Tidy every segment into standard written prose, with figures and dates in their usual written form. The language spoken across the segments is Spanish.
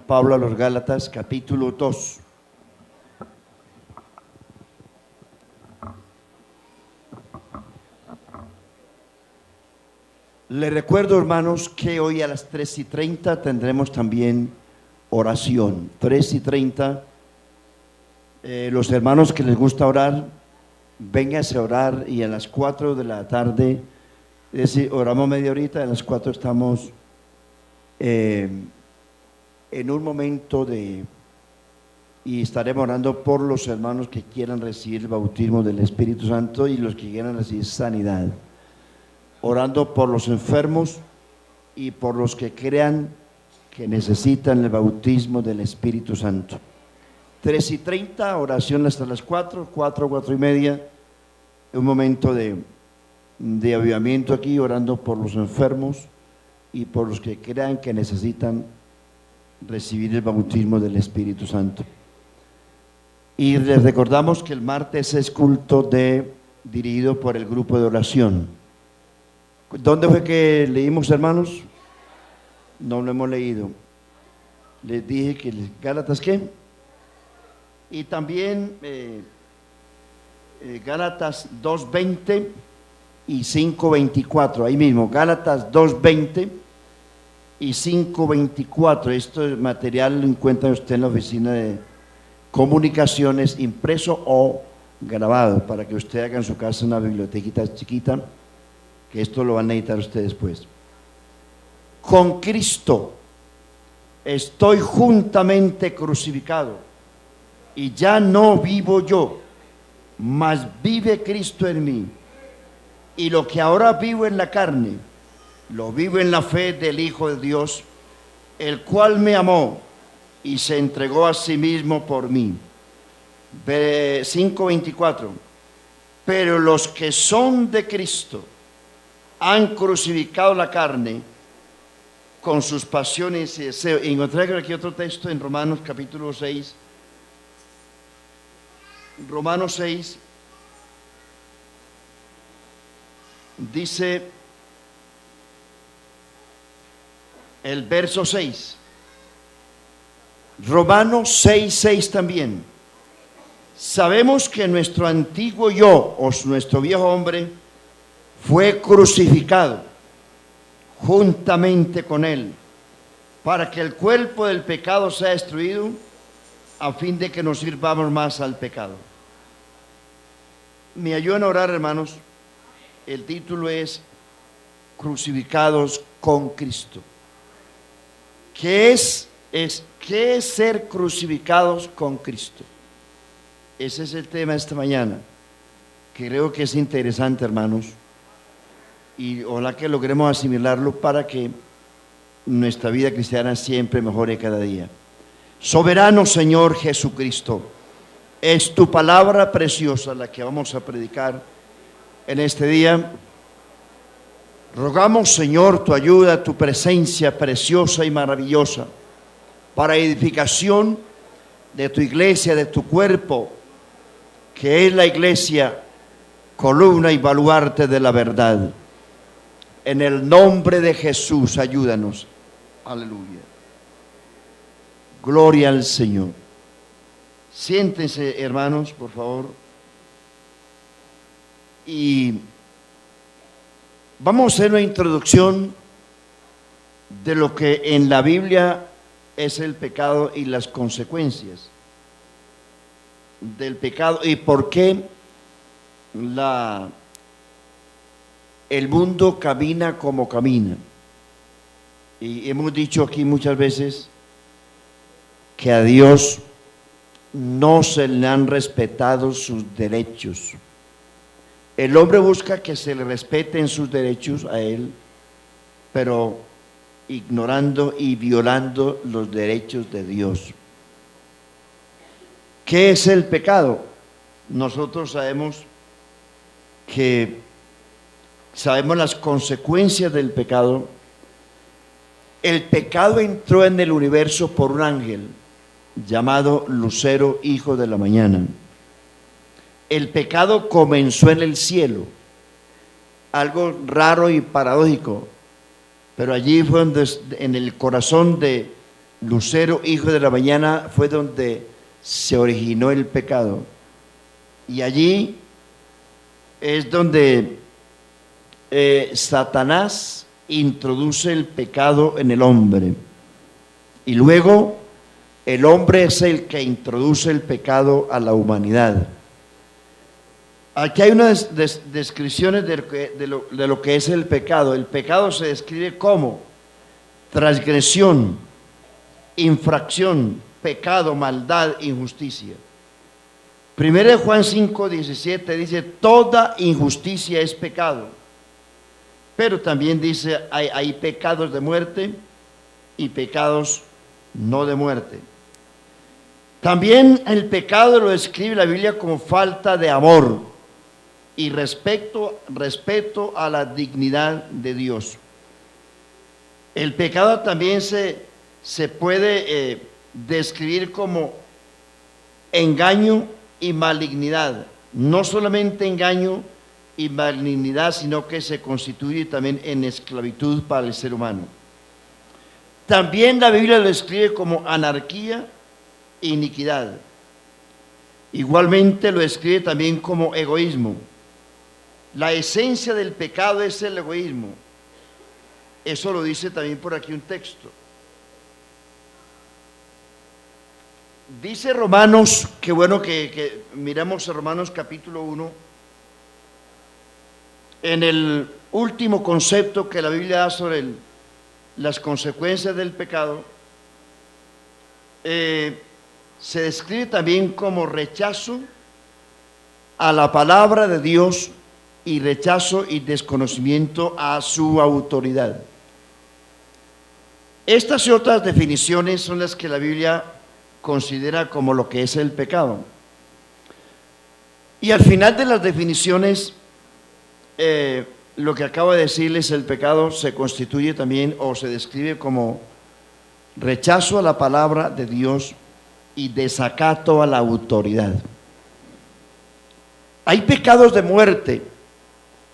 Pablo a los Gálatas, capítulo 2. Les recuerdo, hermanos, que hoy a las 3:30 tendremos también oración. 3:30. Los hermanos que les gusta orar, vénganse a orar, y a las 4 de la tarde, es decir, oramos media horita, a las 4 estamos en un momento y estaremos orando por los hermanos que quieran recibir el bautismo del Espíritu Santo y los que quieran recibir sanidad, orando por los enfermos y por los que crean que necesitan el bautismo del Espíritu Santo. 3:30, oración hasta las 4, 4:30, un momento de avivamiento aquí, orando por los enfermos y por los que crean que necesitan recibir el bautismo del Espíritu Santo. Y les recordamos que el martes es culto dirigido por el grupo de oración. ¿Dónde fue que leímos, hermanos? No lo hemos leído. Les dije que Gálatas, ¿qué? Y también Gálatas 2:20 y 5:24, ahí mismo, Gálatas 2:20 y 5:24. Este material lo encuentra usted en la oficina de comunicaciones, impreso o grabado, para que usted haga en su casa una bibliotequita chiquita, que esto lo van a necesitar ustedes después. Con Cristo estoy juntamente crucificado, y ya no vivo yo, mas vive Cristo en mí. Y lo que ahora vivo en la carne, lo vivo en la fe del Hijo de Dios, el cual me amó y se entregó a sí mismo por mí. 5:24. Pero los que son de Cristo han crucificado la carne con sus pasiones y deseos. Y encontré aquí otro texto en Romanos capítulo 6. Romanos 6 dice el verso 6. Romanos 6:6 también. Sabemos que nuestro antiguo yo, o nuestro viejo hombre, fue crucificado juntamente con él, para que el cuerpo del pecado sea destruido, a fin de que nos sirvamos más al pecado. Me ayudan a orar, hermanos. El título es Crucificados con Cristo. ¿Qué es ser crucificados con Cristo? Ese es el tema de esta mañana. Creo que es interesante, hermanos, y ojalá que logremos asimilarlo para que nuestra vida cristiana siempre mejore cada día. Soberano Señor Jesucristo, es tu palabra preciosa la que vamos a predicar en este día. Rogamos, Señor, tu ayuda, tu presencia preciosa y maravillosa para edificación de tu iglesia, de tu cuerpo, que es la iglesia, columna y baluarte de la verdad. En el nombre de Jesús, ayúdanos. Aleluya. Gloria al Señor. Siéntense, hermanos, por favor. Y vamos a hacer una introducción de lo que en la Biblia es el pecado y las consecuencias del pecado y por qué el mundo camina como camina. Y hemos dicho aquí muchas veces que a Dios no se le han respetado sus derechos. El hombre busca que se le respeten sus derechos a él, pero ignorando y violando los derechos de Dios. ¿Qué es el pecado? Nosotros sabemos las consecuencias del pecado. El pecado entró en el universo por un ángel llamado Lucero, hijo de la mañana. El pecado comenzó en el cielo, algo raro y paradójico, pero allí fue donde, en el corazón de lucero, hijo de la mañana, fue donde se originó el pecado. Y allí es donde Satanás introduce el pecado en el hombre. Y luego el hombre es el que introduce el pecado a la humanidad. Aquí hay unas descripciones de lo que es el pecado. El pecado se describe como transgresión, infracción, pecado, maldad, injusticia. 1 Juan 5:17 dice: toda injusticia es pecado. Pero también dice, hay pecados de muerte y pecados no de muerte. También el pecado lo describe la Biblia como falta de amor y respeto a la dignidad de Dios. El pecado también se puede describir como engaño y malignidad. No solamente engaño y malignidad, sino que se constituye también en esclavitud para el ser humano. También la Biblia lo describe como anarquía e iniquidad. Igualmente lo describe también como egoísmo. La esencia del pecado es el egoísmo. Eso lo dice también por aquí un texto. Dice Romanos, qué bueno que miramos a Romanos capítulo 1, en el último concepto que la Biblia da sobre las consecuencias del pecado, se describe también como rechazo a la palabra de Dios y rechazo y desconocimiento a su autoridad. Estas y otras definiciones son las que la Biblia considera como lo que es el pecado. Y al final de las definiciones, lo que acabo de decirles, el pecado se constituye también o se describe como rechazo a la palabra de Dios y desacato a la autoridad. Hay pecados de muerte,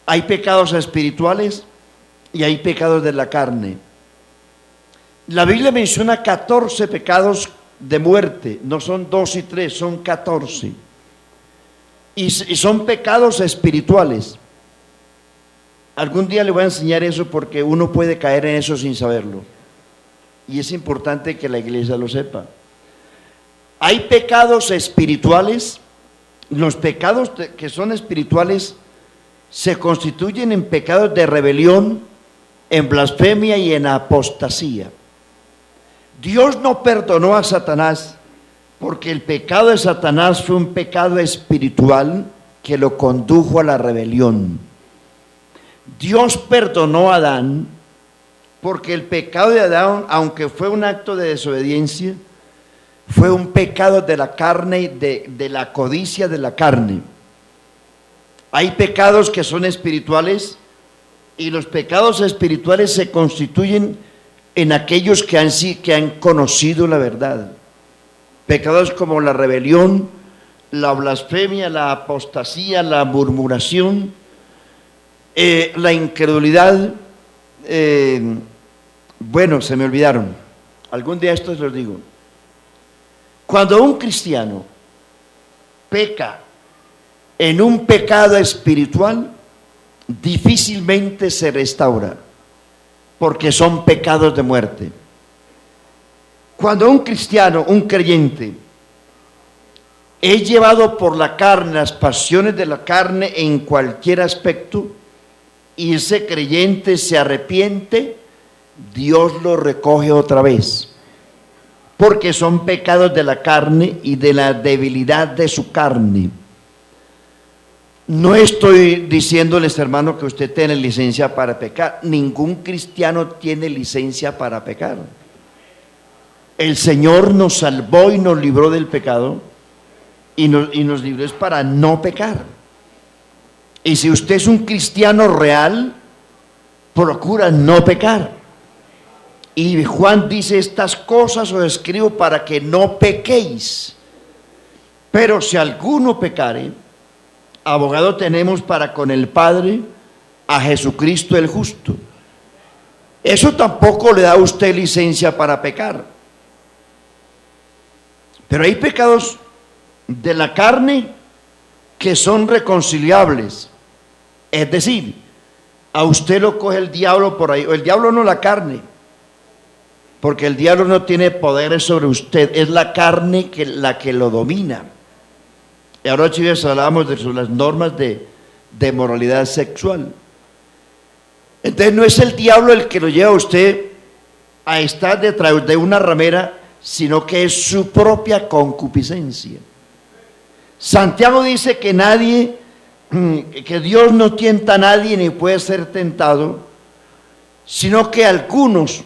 hay pecados espirituales y hay pecados de la carne. La Biblia menciona 14 pecados de muerte, no son 2 y 3, son 14. Y son pecados espirituales. Algún día le voy a enseñar eso porque uno puede caer en eso sin saberlo. Y es importante que la iglesia lo sepa. Hay pecados espirituales. Los pecados que son espirituales se constituyen en pecados de rebelión, en blasfemia y en apostasía. Dios no perdonó a Satanás porque el pecado de Satanás fue un pecado espiritual que lo condujo a la rebelión. Dios perdonó a Adán porque el pecado de Adán, aunque fue un acto de desobediencia, fue un pecado de la carne y de la codicia de la carne. Hay pecados que son espirituales y los pecados espirituales se constituyen en aquellos que han conocido la verdad. Pecados como la rebelión, la blasfemia, la apostasía, la murmuración, la incredulidad. Bueno, se me olvidaron. Algún día esto los digo. Cuando un cristiano peca en un pecado espiritual, difícilmente se restaura, porque son pecados de muerte. Cuando un cristiano, un creyente, es llevado por la carne, las pasiones de la carne en cualquier aspecto, y ese creyente se arrepiente, Dios lo recoge otra vez, porque son pecados de la carne y de la debilidad de su carne. No estoy diciéndoles, hermano, que usted tiene licencia para pecar. Ningún cristiano tiene licencia para pecar. El Señor nos salvó y nos libró del pecado y nos libró es para no pecar. Y si usted es un cristiano real, procura no pecar. Y Juan dice: estas cosas os escribo para que no pequéis. Pero si alguno pecare, abogado tenemos para con el Padre, a Jesucristo el justo. Eso tampoco le da a usted licencia para pecar. Pero hay pecados de la carne que son reconciliables. Es decir, a usted lo coge el diablo por ahí, o el diablo no, la carne, porque el diablo no tiene poderes sobre usted, es la carne la que lo domina. Y ahora chicos hablamos de las normas de moralidad sexual. Entonces no es el diablo el que lo lleva a usted a estar detrás de una ramera, sino que es su propia concupiscencia. Santiago dice que que Dios no tienta a nadie ni puede ser tentado, sino que algunos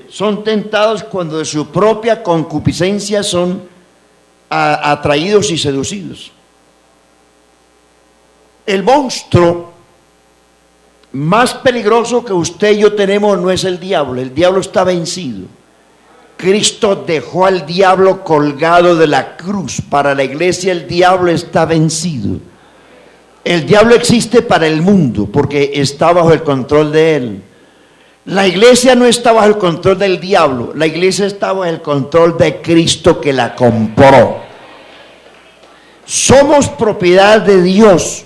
son tentados cuando de su propia concupiscencia son atraídos y seducidos. El monstruo más peligroso que usted y yo tenemos no es el diablo está vencido. Cristo dejó al diablo colgado de la cruz. Para la iglesia el diablo está vencido. El diablo existe para el mundo porque está bajo el control de él. La iglesia no está bajo el control del diablo, la iglesia está bajo el control de Cristo que la compró. Somos propiedad de Dios.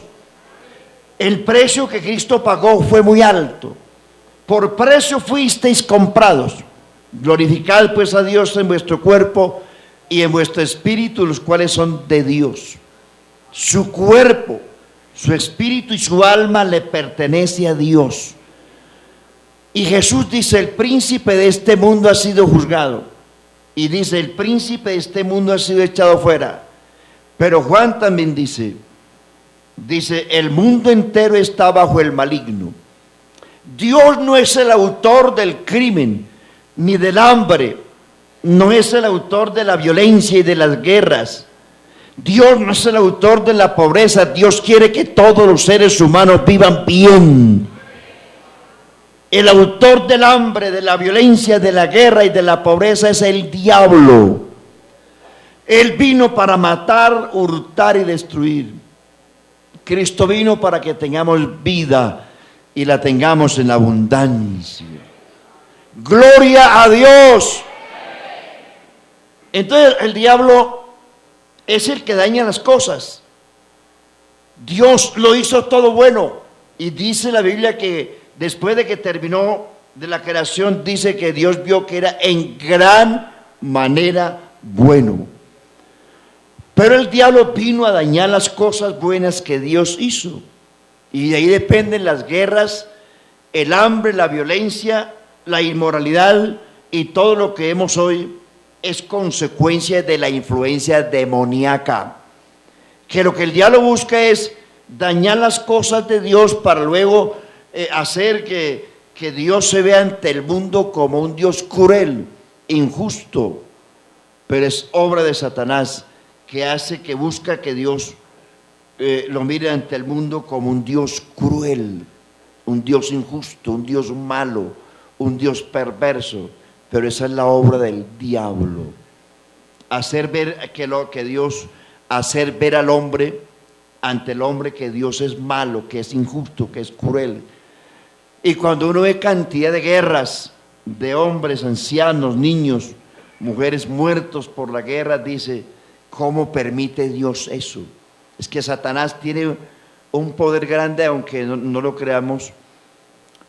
El precio que Cristo pagó fue muy alto. Por precio fuisteis comprados. Glorificad pues a Dios en vuestro cuerpo y en vuestro espíritu, los cuales son de Dios. Su cuerpo, su espíritu y su alma le pertenece a Dios. Y Jesús dice, el príncipe de este mundo ha sido juzgado. Y dice, el príncipe de este mundo ha sido echado fuera. Pero Juan también dice, el mundo entero está bajo el maligno. Dios no es el autor del crimen, ni del hambre, no es el autor de la violencia y de las guerras. Dios no es el autor de la pobreza. Dios quiere que todos los seres humanos vivan bien. El autor del hambre, de la violencia, de la guerra y de la pobreza es el diablo. Él vino para matar, hurtar y destruir. Cristo vino para que tengamos vida y la tengamos en abundancia. Gloria a Dios. Entonces el diablo es el que daña las cosas. Dios lo hizo todo bueno. Y dice la Biblia que después de que terminó de la creación, dice que Dios vio que era en gran manera bueno. Pero el diablo vino a dañar las cosas buenas que Dios hizo. Y de ahí dependen las guerras, el hambre, la violencia, la inmoralidad y todo lo que vemos hoy es consecuencia de la influencia demoníaca. Que lo que el diablo busca es dañar las cosas de Dios para luego hacer que Dios se vea ante el mundo como un Dios cruel, injusto. Pero es obra de Satanás que busca que Dios lo mire ante el mundo como un Dios cruel, un Dios injusto, un Dios malo, un Dios perverso. Pero esa es la obra del diablo. Hacer ver hacer ver al hombre ante el hombre que Dios es malo, que es injusto, que es cruel. Y cuando uno ve cantidad de guerras de hombres, ancianos, niños, mujeres muertos por la guerra, dice, ¿cómo permite Dios eso? Es que Satanás tiene un poder grande, aunque no lo creamos,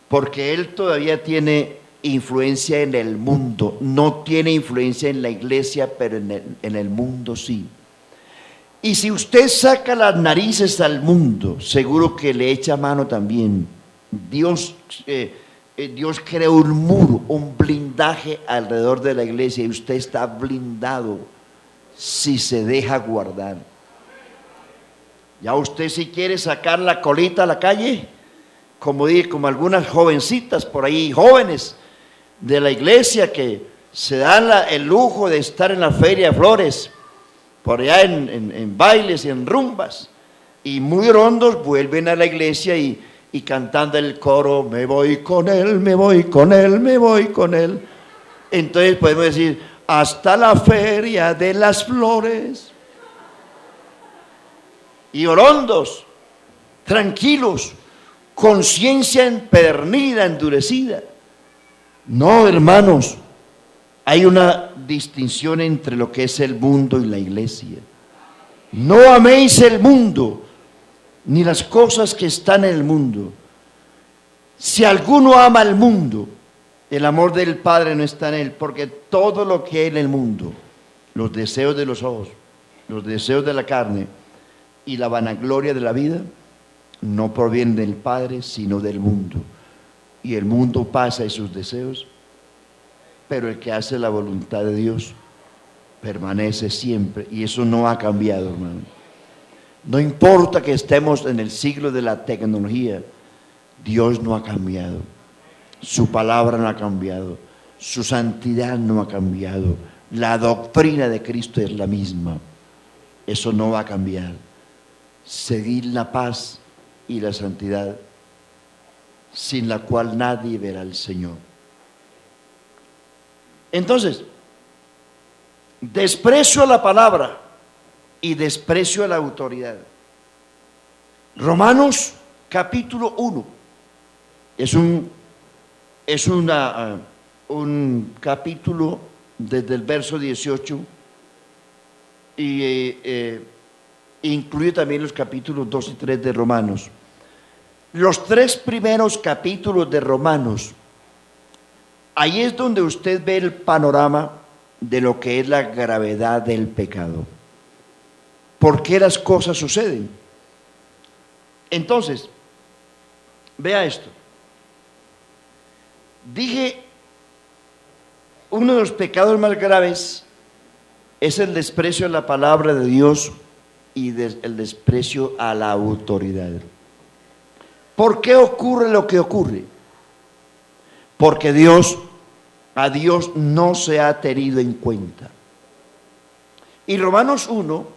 porque él todavía tiene influencia en el mundo. No tiene influencia en la iglesia, pero en el mundo sí. Y si usted saca las narices al mundo, seguro que le echa mano también. Dios creó un muro, un blindaje alrededor de la iglesia, y usted está blindado si se deja guardar. Ya usted, si quiere sacar la colita a la calle, como algunas jovencitas por ahí, jóvenes de la iglesia que se dan el lujo de estar en la feria de flores, por allá en bailes y en rumbas, y muy rondos vuelven a la iglesia y cantando el coro, me voy con él, me voy con él, me voy con él. Entonces podemos decir, hasta la feria de las flores. Y orondos, tranquilos, conciencia empedernida, endurecida. No, hermanos, hay una distinción entre lo que es el mundo y la iglesia. No améis el mundo, ni las cosas que están en el mundo. Si alguno ama el mundo, el amor del Padre no está en él, porque todo lo que hay en el mundo, los deseos de los ojos, los deseos de la carne y la vanagloria de la vida, no provienen del Padre, sino del mundo. Y el mundo pasa y sus deseos, pero el que hace la voluntad de Dios permanece siempre, y eso no ha cambiado, hermano. No importa que estemos en el siglo de la tecnología, Dios no ha cambiado, su palabra no ha cambiado, su santidad no ha cambiado, la doctrina de Cristo es la misma. Eso no va a cambiar. Seguir la paz y la santidad, sin la cual nadie verá al Señor. Entonces, desprecio a la palabra y desprecio a la autoridad. Romanos capítulo 1 es un capítulo desde el verso 18 y incluye también los capítulos 2 y 3 de Romanos. Los 3 primeros capítulos de Romanos, ahí es donde usted ve el panorama de lo que es la gravedad del pecado. ¿Por qué las cosas suceden? Entonces, vea esto. Dije, uno de los pecados más graves es el desprecio a la palabra de Dios y el desprecio a la autoridad. ¿Por qué ocurre lo que ocurre? Porque a Dios no se ha tenido en cuenta. Y Romanos 1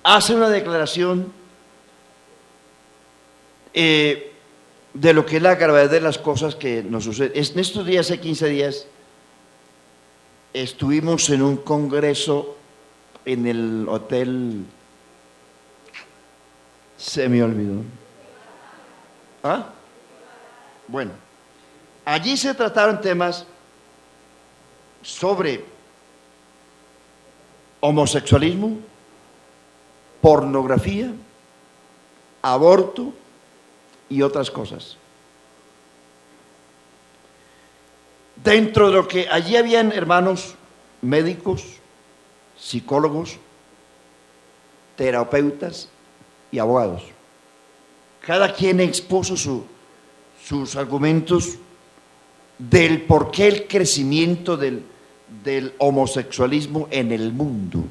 hace una declaración de lo que es la gravedad de las cosas que nos suceden. En estos días, hace 15 días, estuvimos en un congreso en el hotel, se me olvidó. ¿Ah? Bueno, allí se trataron temas sobre homosexualismo, pornografía, aborto y otras cosas. Dentro de lo que allí habían hermanos médicos, psicólogos, terapeutas y abogados. Cada quien expuso sus argumentos del por qué el crecimiento del homosexualismo en el mundo.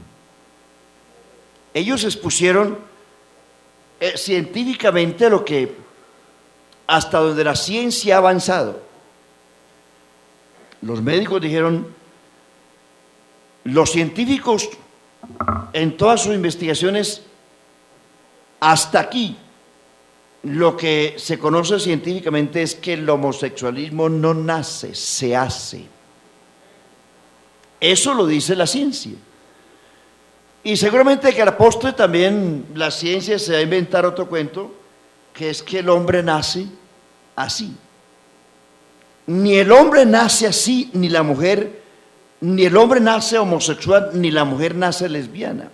Ellos expusieron científicamente lo que hasta donde la ciencia ha avanzado. Los médicos dijeron, los científicos en todas sus investigaciones hasta aquí, lo que se conoce científicamente es que el homosexualismo no nace, se hace. Eso lo dice la ciencia. Y seguramente que al postre también la ciencia se va a inventar otro cuento, que es que el hombre nace así. Ni el hombre nace así, ni la mujer, ni el hombre nace homosexual, ni la mujer nace lesbiana.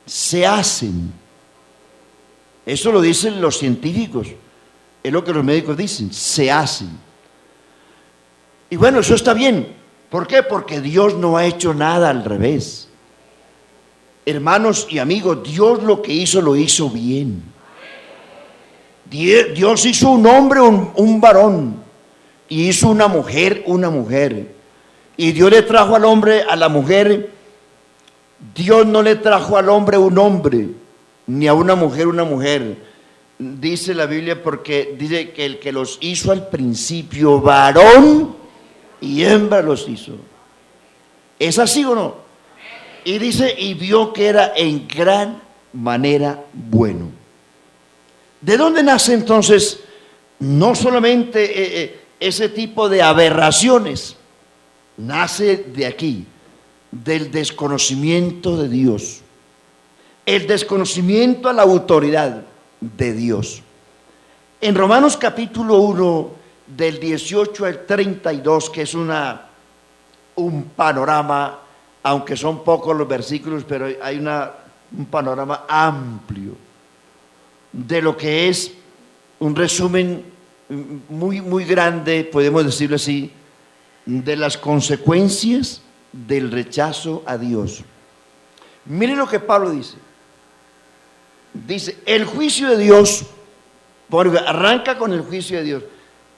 Se hacen. Eso lo dicen los científicos, es lo que los médicos dicen, se hacen. Y bueno, eso está bien. ¿Por qué? Porque Dios no ha hecho nada al revés. Hermanos y amigos, Dios lo que hizo, lo hizo bien. Dios hizo un hombre, un varón, y hizo una mujer. Y Dios le trajo al hombre, a la mujer. Dios no le trajo al hombre un hombre, ni a una mujer. Dice la Biblia, porque dice que el que los hizo al principio, varón y hembra los hizo. ¿Es así o no? Y dice, y vio que era en gran manera bueno. ¿De dónde nace entonces no solamente ese tipo de aberraciones? Nace de aquí, del desconocimiento de Dios, el desconocimiento a la autoridad de Dios. En Romanos capítulo 1, del 18 al 32, que es una un panorama, aunque son pocos los versículos, pero hay un panorama amplio de lo que es un resumen muy, muy grande, podemos decirlo así, de las consecuencias del rechazo a Dios. Miren lo que Pablo dice. Dice, el juicio de Dios, arranca con el juicio de Dios,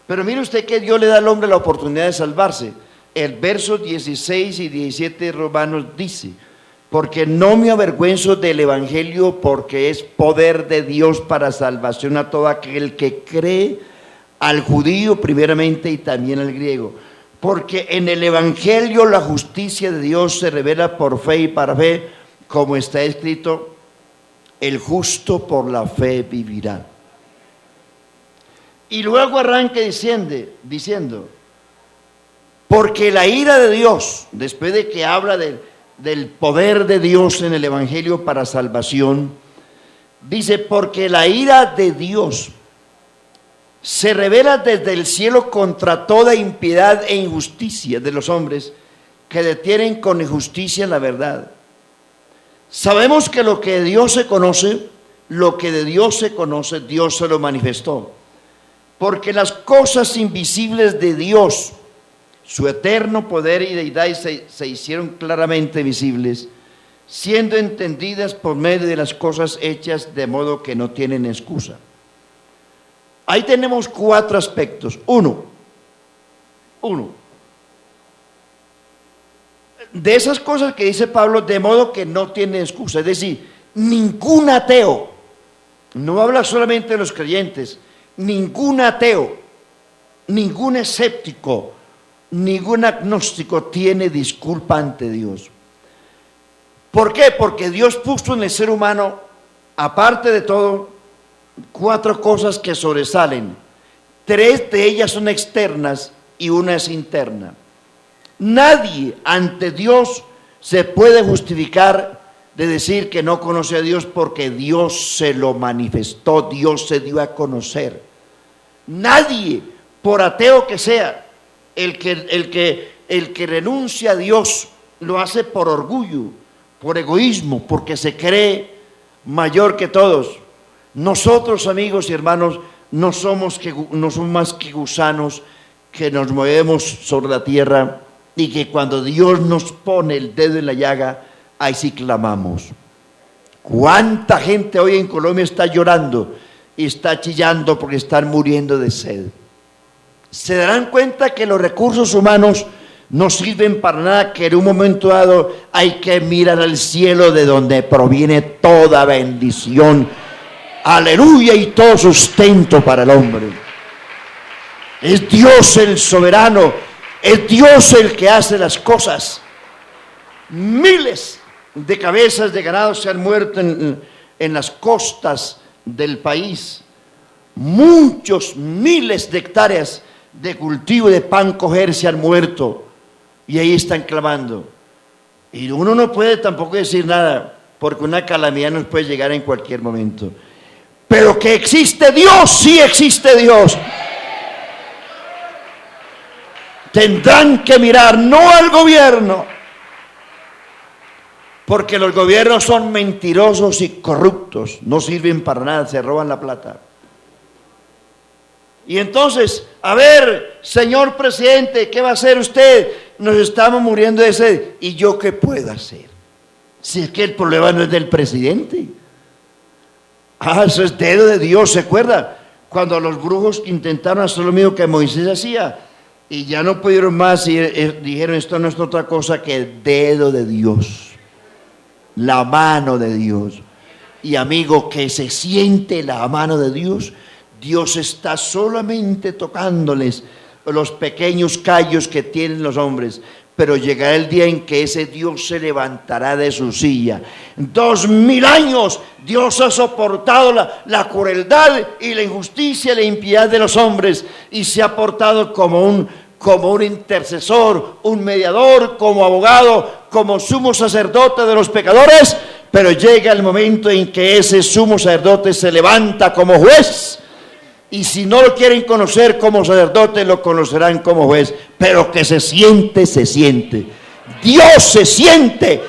pero mire usted que Dios le da al hombre la oportunidad de salvarse. El verso 16 y 17 de Romanos dice, porque no me avergüenzo del evangelio, porque es poder de Dios para salvación a todo aquel que cree, al judío primeramente y también al griego. Porque en el evangelio la justicia de Dios se revela por fe y para fe, como está escrito, el justo por la fe vivirá. Y luego arranca diciendo, porque la ira de Dios, después de que habla del poder de Dios en el evangelio para salvación, dice, porque la ira de Dios se revela desde el cielo contra toda impiedad e injusticia de los hombres que detienen con injusticia la verdad. Sabemos que lo que de Dios se conoce, Dios se lo manifestó. Porque las cosas invisibles de Dios, su eterno poder y deidad se hicieron claramente visibles, siendo entendidas por medio de las cosas hechas, de modo que no tienen excusa. Ahí tenemos 4 aspectos. Uno, de esas cosas que dice Pablo, de modo que no tiene excusa, es decir, ningún ateo, no habla solamente de los creyentes, ningún ateo, ningún escéptico, ningún agnóstico tiene disculpa ante Dios. ¿Por qué? Porque Dios puso en el ser humano, aparte de todo, 4 cosas que sobresalen. 3 de ellas son externas y una es interna. Nadie ante Dios se puede justificar de decir que no conoce a Dios, porque Dios se lo manifestó, Dios se dio a conocer. Nadie, por ateo que sea, el que renuncia a Dios lo hace por orgullo, por egoísmo, porque se cree mayor que todos. Nosotros, amigos y hermanos, no somos más que gusanos que nos movemos sobre la tierra, y que cuando Dios nos pone el dedo en la llaga, ahí sí clamamos. ¿Cuánta gente hoy en Colombia está llorando y está chillando porque están muriendo de sed? Se darán cuenta que los recursos humanos no sirven para nada, que en un momento dado hay que mirar al cielo, de donde proviene toda bendición, aleluya, y todo sustento para el hombre. Es Dios el soberano, es Dios el que hace las cosas. Miles de cabezas de ganado se han muerto en las costas del país. Muchos miles de hectáreas de cultivo de pan coger se han muerto, y ahí están clamando. Y uno no puede tampoco decir nada, porque una calamidad nos puede llegar en cualquier momento. Pero que existe Dios, sí existe Dios. Tendrán que mirar no al gobierno, porque los gobiernos son mentirosos y corruptos, no sirven para nada, se roban la plata. Y entonces, a ver, señor presidente, ¿qué va a hacer usted? Nos estamos muriendo de sed. ¿Y yo qué puedo hacer? Si es que el problema no es del presidente. Eso es dedo de Dios. ¿Se acuerda? Cuando los brujos intentaron hacer lo mismo que Moisés hacía, y ya no pudieron más, y dijeron, esto no es otra cosa que el dedo de Dios, la mano de Dios. Y amigo, que se siente la mano de Dios. Dios está solamente tocándoles los pequeños callos que tienen los hombres, pero llegará el día en que ese Dios se levantará de su silla. 2000 años Dios ha soportado la crueldad y la injusticia y la impiedad de los hombres, y se ha portado como un intercesor, un mediador, como abogado, como sumo sacerdote de los pecadores. Pero llega el momento en que ese sumo sacerdote se levanta como juez Y si no lo quieren conocer como sacerdote, lo conocerán como juez. Pero que se siente, se siente. Dios se siente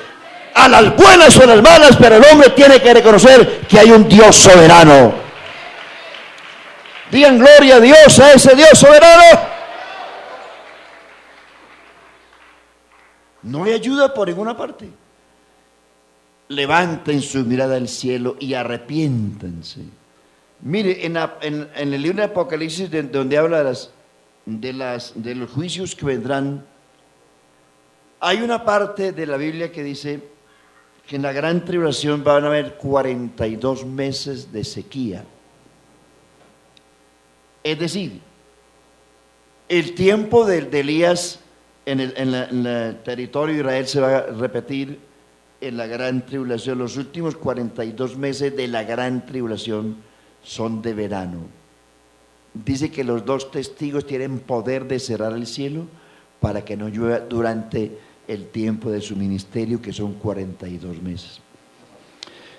a las buenas o a las malas, pero el hombre tiene que reconocer que hay un Dios soberano. Digan gloria a Dios, a ese Dios soberano. No hay ayuda por ninguna parte. Levanten su mirada al cielo y arrepiéntanse. Mire, en el libro de Apocalipsis, donde habla de los juicios que vendrán, hay una parte de la Biblia que dice que en la gran tribulación van a haber 42 meses de sequía. Es decir, el tiempo de Elías en el territorio de Israel se va a repetir en la gran tribulación. Los últimos 42 meses de la gran tribulación son de verano. Dice que los dos testigos tienen poder de cerrar el cielo para que no llueva durante el tiempo de su ministerio, que son 42 meses.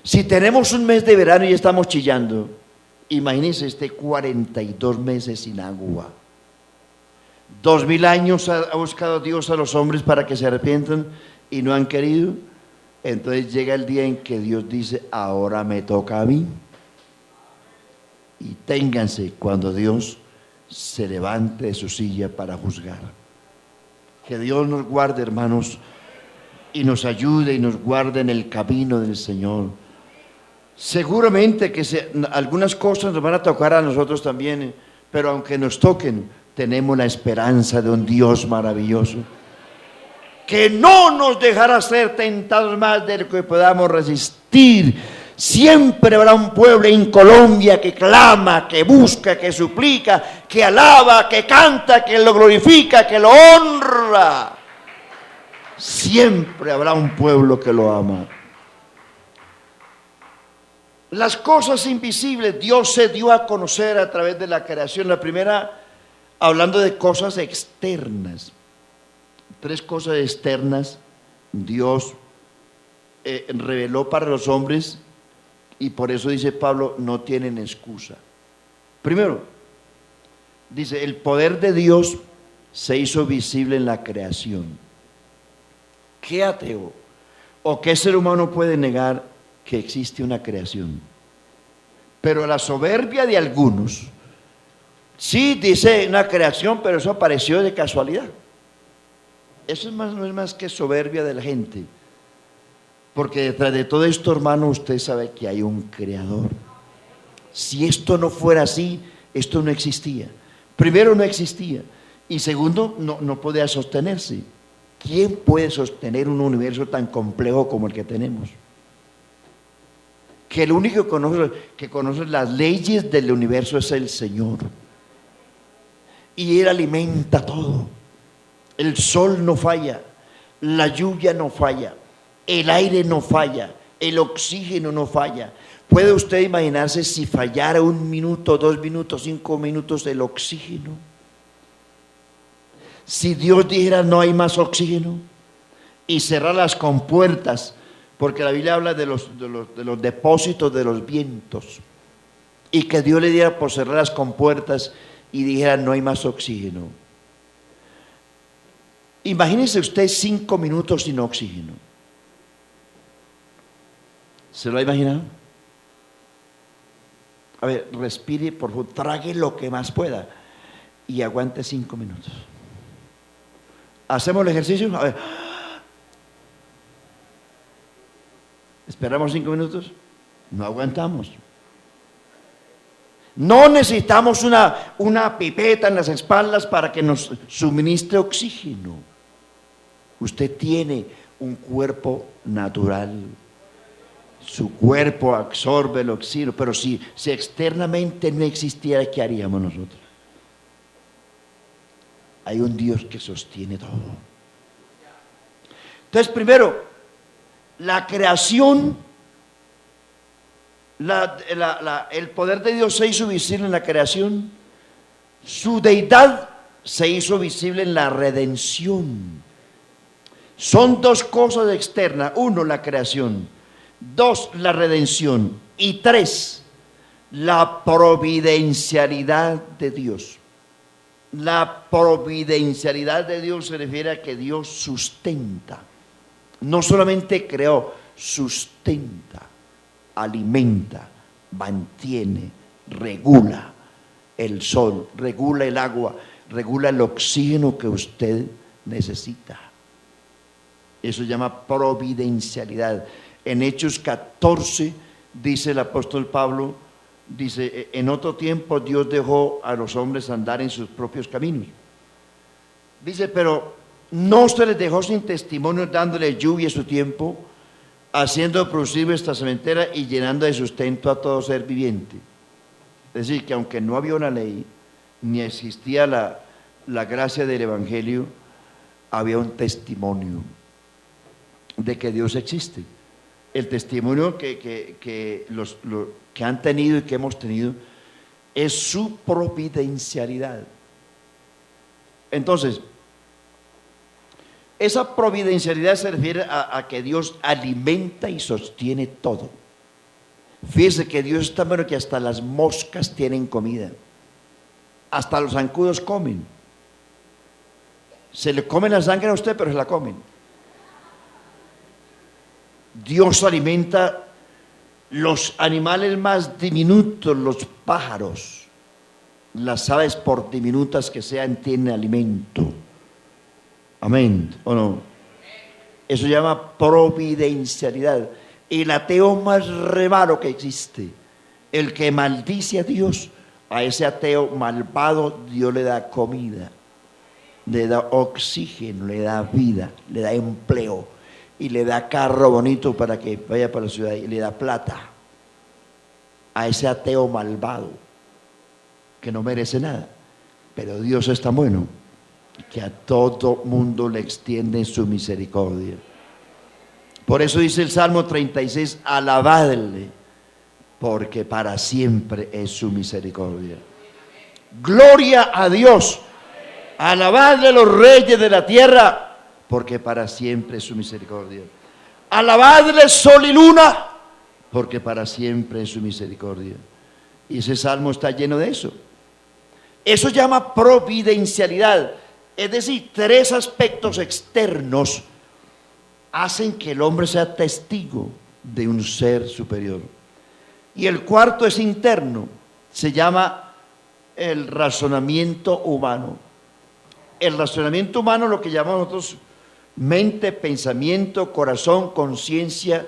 Si tenemos un mes de verano y estamos chillando, imagínense 42 meses sin agua. 2000 años ha buscado Dios a los hombres para que se arrepientan y no han querido. Entonces llega el día en que Dios dice, ahora me toca a mí. Y ténganse cuando Dios se levante de su silla para juzgar. Que Dios nos guarde, hermanos, y nos ayude y nos guarde en el camino del Señor. Seguramente que algunas cosas nos van a tocar a nosotros también, pero aunque nos toquen, tenemos la esperanza de un Dios maravilloso, que no nos dejará ser tentados más de lo que podamos resistir. Siempre habrá un pueblo en Colombia que clama, que busca, que suplica, que alaba, que canta, que lo glorifica, que lo honra. Siempre habrá un pueblo que lo ama. Las cosas invisibles Dios se dio a conocer a través de la creación. La primera, hablando de cosas externas. 3 cosas externas Dios reveló para los hombres, y por eso dice Pablo, no tienen excusa. Primero, dice, el poder de Dios se hizo visible en la creación. ¿Qué ateo o qué ser humano puede negar que existe una creación? Pero la soberbia de algunos, sí dice una creación, pero eso apareció de casualidad. Eso no es más que soberbia de la gente. Porque detrás de todo esto, hermano, usted sabe que hay un creador. Si esto no fuera así, esto no existía. Primero, no existía. Y segundo, no podía sostenerse. ¿Quién puede sostener un universo tan complejo como el que tenemos? Que el único que conoce las leyes del universo es el Señor. Y Él alimenta todo. El sol no falla, la lluvia no falla, el aire no falla, el oxígeno no falla. ¿Puede usted imaginarse si fallara 1 minuto, 2 minutos, 5 minutos el oxígeno? Si Dios dijera no hay más oxígeno y cerrar las compuertas, porque la Biblia habla de los depósitos de los vientos, y que Dios le diera por cerrar las compuertas y dijera no hay más oxígeno. Imagínese usted 5 minutos sin oxígeno. ¿Se lo ha imaginado? A ver, respire, por favor, trague lo que más pueda y aguante 5 minutos. ¿Hacemos el ejercicio? A ver. ¿Esperamos 5 minutos? No aguantamos. No necesitamos una pipeta en las espaldas para que nos suministre oxígeno. Usted tiene un cuerpo natural. Su cuerpo absorbe el oxígeno, pero si externamente no existiera, ¿qué haríamos nosotros? Hay un Dios que sostiene todo. Entonces, primero, la creación, el poder de Dios se hizo visible en la creación. Su deidad se hizo visible en la redención. Son 2 cosas externas. 1, la creación. 2, la redención. Y 3, La providencialidad de Dios. La providencialidad de Dios se refiere a que Dios sustenta. No solamente creó, sustenta, alimenta, mantiene, regula el sol, regula el agua, regula el oxígeno que usted necesita. Eso se llama providencialidad. En Hechos 14 dice el apóstol Pablo, dice, en otro tiempo Dios dejó a los hombres andar en sus propios caminos. Dice, pero no se les dejó sin testimonio, dándole lluvia a su tiempo, haciendo producir vuestra sementera y llenando de sustento a todo ser viviente. Es decir, que aunque no había una ley, ni existía la gracia del Evangelio, había un testimonio de que Dios existe. El testimonio que han tenido y que hemos tenido es su providencialidad. Entonces, esa providencialidad se refiere a que Dios alimenta y sostiene todo. Fíjese que Dios es tan bueno que hasta las moscas tienen comida, hasta los zancudos comen. Se le comen la sangre a usted, pero se la comen. Dios alimenta los animales más diminutos, los pájaros, las aves por diminutas que sean, tienen alimento. Amén, ¿o no? Eso se llama providencialidad. El ateo más raro que existe, el que maldice a Dios, a ese ateo malvado Dios le da comida, le da oxígeno, le da vida, le da empleo y le da carro bonito para que vaya para la ciudad y le da plata a ese ateo malvado que no merece nada. Pero Dios es tan bueno que a todo mundo le extiende su misericordia. Por eso dice el Salmo 36, alabadle, porque para siempre es su misericordia. Gloria a Dios, alabadle los reyes de la tierra, porque para siempre es su misericordia. Alabadle sol y luna, porque para siempre es su misericordia. Y ese salmo está lleno de eso. Eso llama providencialidad. Es decir, tres aspectos externos hacen que el hombre sea testigo de un ser superior. Y el cuarto es interno, se llama el razonamiento humano. El razonamiento humano, lo que llamamos nosotros mente, pensamiento, corazón, conciencia,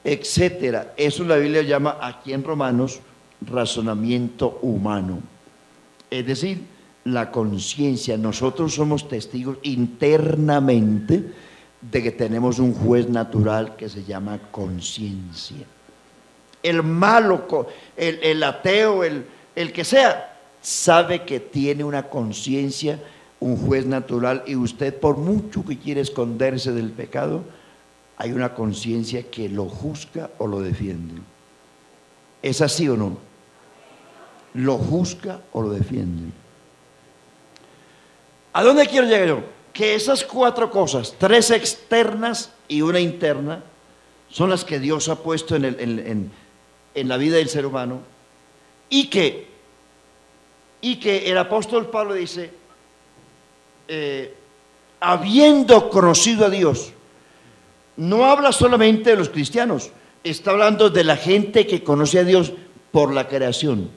etcétera. Eso la Biblia llama aquí en Romanos razonamiento humano. Es decir, la conciencia. Nosotros somos testigos internamente de que tenemos un juez natural que se llama conciencia. El malo, el ateo, el que sea, sabe que tiene una conciencia, un juez natural, y usted, por mucho que quiera esconderse del pecado, hay una conciencia que lo juzga o lo defiende. ¿Es así o no? Lo juzga o lo defiende. ¿A dónde quiero llegar yo? Que esas cuatro cosas, tres externas y una interna, son las que Dios ha puesto en la vida del ser humano, y que el apóstol Pablo dice, habiendo conocido a Dios, no habla solamente de los cristianos, está hablando de la gente que conoce a Dios por la creación,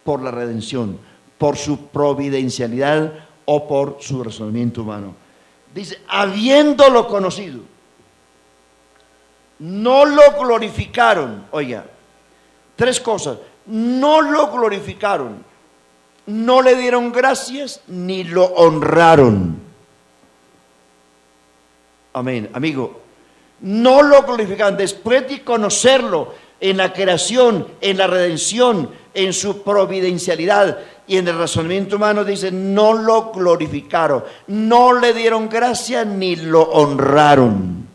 por la redención, por su providencialidad o por su razonamiento humano. Dice, habiéndolo conocido, no lo glorificaron. Oiga, tres cosas: no lo glorificaron, no le dieron gracias, ni lo honraron. Amén, amigo. No lo glorificaron. Después de conocerlo en la creación, en la redención, en su providencialidad y en el razonamiento humano, dice, no lo glorificaron, no le dieron gracia ni lo honraron,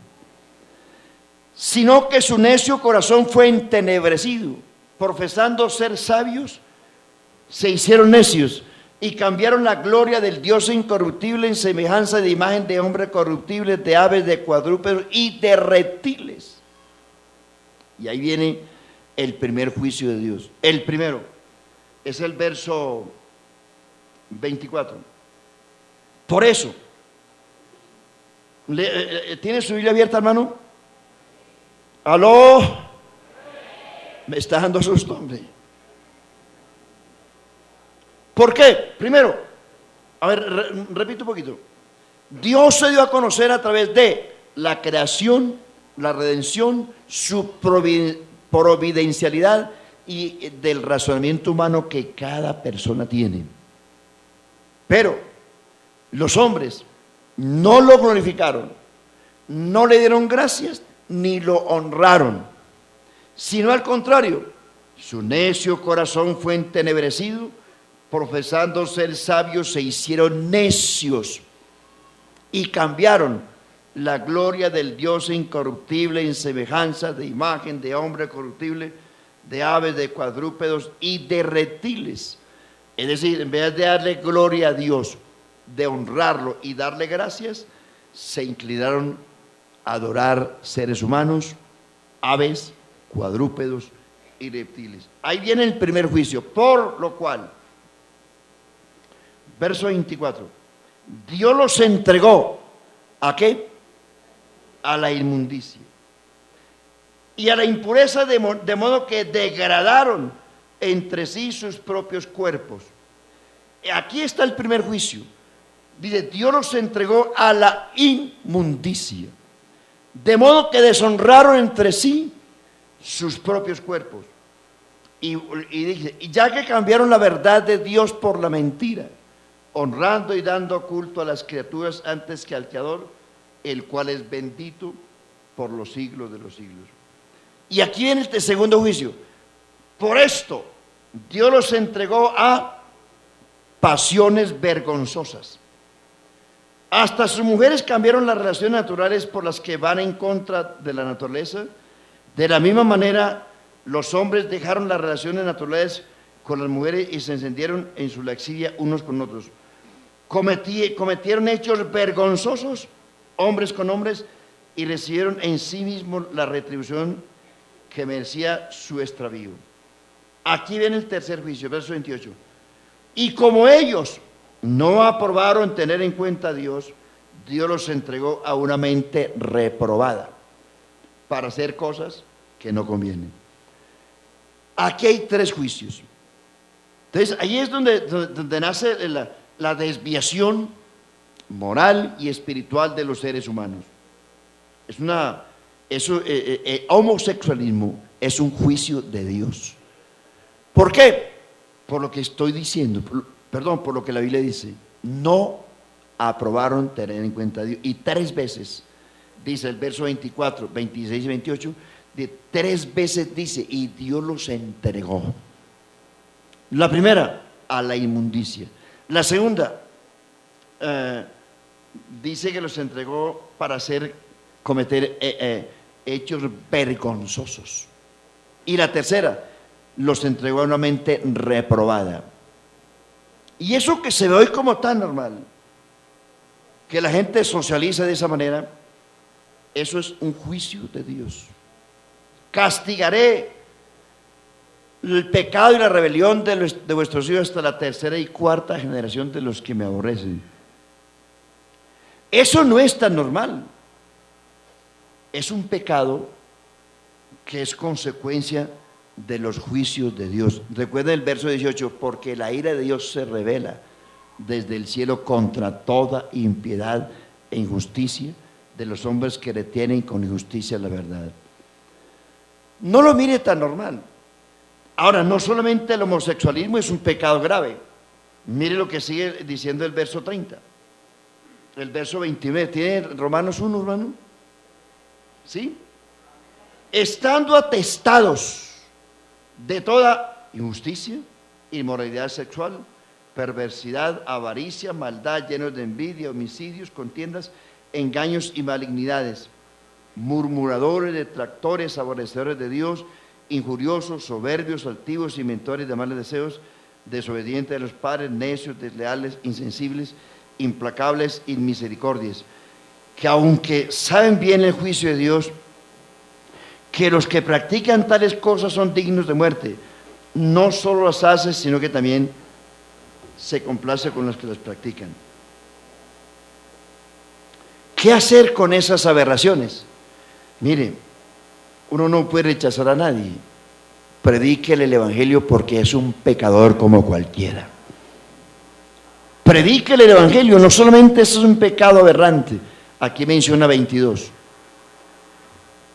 sino que su necio corazón fue entenebrecido, profesando ser sabios, se hicieron necios y cambiaron la gloria del Dios incorruptible en semejanza de imagen de hombre corruptible, de aves, de cuadrúpedos y de reptiles. Y ahí viene el primer juicio de Dios. El primero es el verso 24. Por eso, ¿tiene su Biblia abierta, hermano? ¿Aló? Me está dando susto, hombre. ¿Por qué? Primero, a ver, repito un poquito. Dios se dio a conocer a través de la creación, la redención, su providencialidad y del razonamiento humano que cada persona tiene. Pero los hombres no lo glorificaron, no le dieron gracias ni lo honraron, sino al contrario, su necio corazón fue entenebrecido, profesando ser sabios se hicieron necios y cambiaron la gloria del Dios incorruptible en semejanza de imagen de hombre corruptible, de aves, de cuadrúpedos y de reptiles. Es decir, en vez de darle gloria a Dios, de honrarlo y darle gracias, se inclinaron a adorar seres humanos, aves, cuadrúpedos y reptiles. Ahí viene el primer juicio, por lo cual, verso 24, Dios los entregó, ¿a qué? A la inmundicia y a la impureza, de modo que degradaron entre sí sus propios cuerpos. Aquí está el primer juicio. Dice, Dios los entregó a la inmundicia, de modo que deshonraron entre sí sus propios cuerpos. Y dice, y ya que cambiaron la verdad de Dios por la mentira, honrando y dando culto a las criaturas antes que al Creador, el cual es bendito por los siglos de los siglos. Y aquí viene este segundo juicio. Por esto, Dios los entregó a pasiones vergonzosas. Hasta sus mujeres cambiaron las relaciones naturales por las que van en contra de la naturaleza. De la misma manera, los hombres dejaron las relaciones naturales con las mujeres y se encendieron en su lascivia unos con otros. Cometieron hechos vergonzosos, hombres con hombres, y recibieron en sí mismos la retribución que merecía su extravío. Aquí viene el tercer juicio, verso 28. Y como ellos no aprobaron tener en cuenta a Dios, Dios los entregó a una mente reprobada para hacer cosas que no convienen. Aquí hay tres juicios. Entonces, ahí es donde nace la desviación moral y espiritual de los seres humanos. Homosexualismo es un juicio de Dios. ¿Por qué? Por lo que estoy diciendo, por lo que la Biblia dice. No aprobaron tener en cuenta a Dios. Y tres veces, dice el verso 24, 26 y 28, tres veces dice, y Dios los entregó. La primera, a la inmundicia. La segunda, dice que los entregó para cometer hechos vergonzosos. Y la tercera, los entregó a una mente reprobada. Y eso que se ve hoy como tan normal, que la gente socializa de esa manera, eso es un juicio de Dios. Castigaré el pecado y la rebelión de vuestros hijos hasta la tercera y cuarta generación de los que me aborrecen. Eso no es tan normal. Es un pecado que es consecuencia de los juicios de Dios. Recuerden el verso 18, porque la ira de Dios se revela desde el cielo contra toda impiedad e injusticia de los hombres que retienen con injusticia la verdad. No lo mire tan normal. Ahora, no solamente el homosexualismo es un pecado grave. Mire lo que sigue diciendo el verso 30. El verso 29. ¿Tiene Romanos 1, hermano? ¿Sí? Estando atestados de toda injusticia, inmoralidad sexual, perversidad, avaricia, maldad, llenos de envidia, homicidios, contiendas, engaños y malignidades, murmuradores, detractores, aborrecedores de Dios, injuriosos, soberbios, altivos, inventores de malos deseos, desobedientes a los padres, necios, desleales, insensibles, implacables, inmisericordias, que aunque saben bien el juicio de Dios, que los que practican tales cosas son dignos de muerte. No solo las hace, sino que también se complace con los que las practican. ¿Qué hacer con esas aberraciones? Mire, uno no puede rechazar a nadie. Predíquele el evangelio porque es un pecador como cualquiera. Predíquele el evangelio, no solamente es un pecado aberrante. Aquí menciona 22.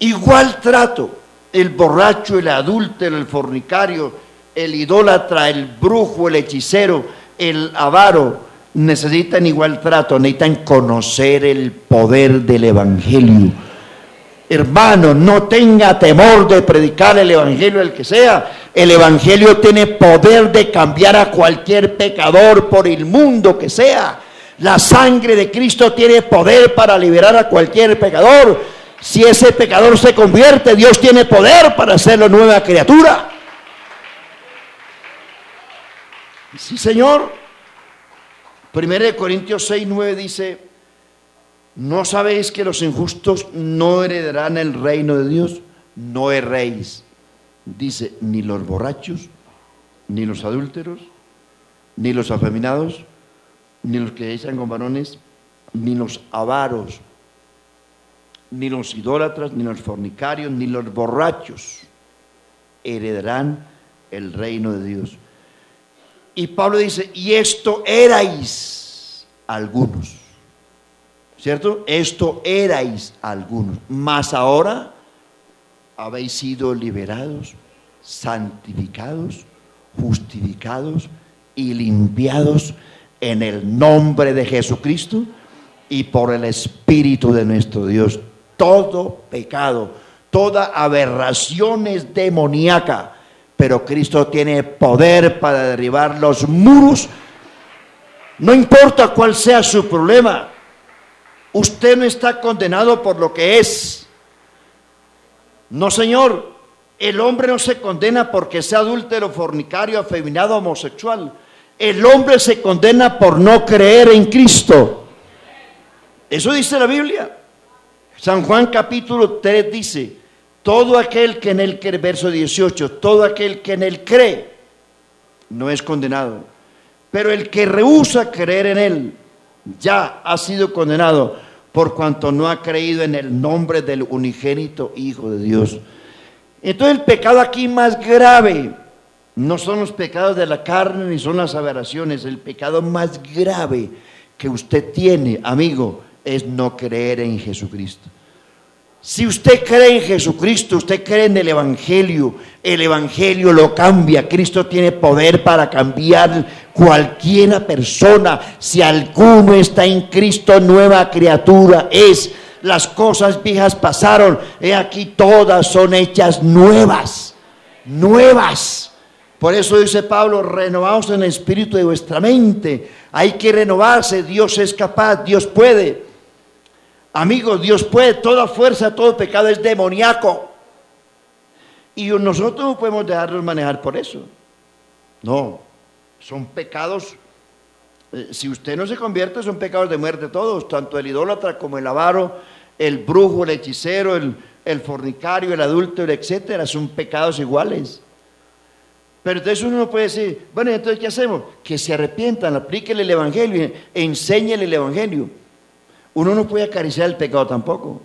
Igual trato, el borracho, el adúltero, el fornicario, el idólatra, el brujo, el hechicero, el avaro, necesitan igual trato, necesitan conocer el poder del evangelio. Hermano, no tenga temor de predicar el evangelio al que sea. El evangelio tiene poder de cambiar a cualquier pecador por inmundo que sea. La sangre de Cristo tiene poder para liberar a cualquier pecador. Si ese pecador se convierte, Dios tiene poder para hacerlo nueva criatura. Sí, Señor. 1 Corintios 6:9 dice: ¿no sabéis que los injustos no heredarán el reino de Dios? No erréis. Dice, ni los borrachos, ni los adúlteros, ni los afeminados, ni los que echan con varones, ni los avaros, ni los idólatras, ni los fornicarios, ni los borrachos heredarán el reino de Dios. Y Pablo dice, y esto erais algunos. ¿Cierto? Esto erais algunos, mas ahora habéis sido liberados, santificados, justificados y limpiados en el nombre de Jesucristo y por el Espíritu de nuestro Dios. Todo pecado, toda aberración es demoníaca, pero Cristo tiene poder para derribar los muros. No importa cuál sea su problema. Usted no está condenado por lo que es. No, señor. El hombre no se condena porque sea adúltero, fornicario, afeminado, homosexual. El hombre se condena por no creer en Cristo. Eso dice la Biblia. San Juan capítulo 3 dice, todo aquel que en él cree, verso 18, todo aquel que en él cree no es condenado. Pero el que rehúsa creer en él ya ha sido condenado por cuanto no ha creído en el nombre del unigénito Hijo de Dios. Entonces el pecado aquí más grave no son los pecados de la carne ni son las aberraciones. El pecado más grave que usted tiene, amigo, es no creer en Jesucristo. Si usted cree en Jesucristo, usted cree en el Evangelio lo cambia. Cristo tiene poder para cambiar cualquiera persona. Si alguno está en Cristo, nueva criatura es. Las cosas viejas pasaron, he aquí todas son hechas nuevas. Nuevas. Por eso dice Pablo, renovaos en el espíritu de vuestra mente. Hay que renovarse, Dios es capaz, Dios puede. Amigos, Dios puede, toda fuerza, todo pecado es demoníaco. Y nosotros no podemos dejarnos manejar por eso. No, son pecados, si usted no se convierte, son pecados de muerte todos, tanto el idólatra como el avaro, el brujo, el hechicero, el fornicario, el adúltero, etcétera, son pecados iguales. Pero entonces uno no puede decir, bueno, entonces ¿qué hacemos? Que se arrepientan, aplíquenle el evangelio, enséñenle el evangelio. Uno no puede acariciar el pecado tampoco.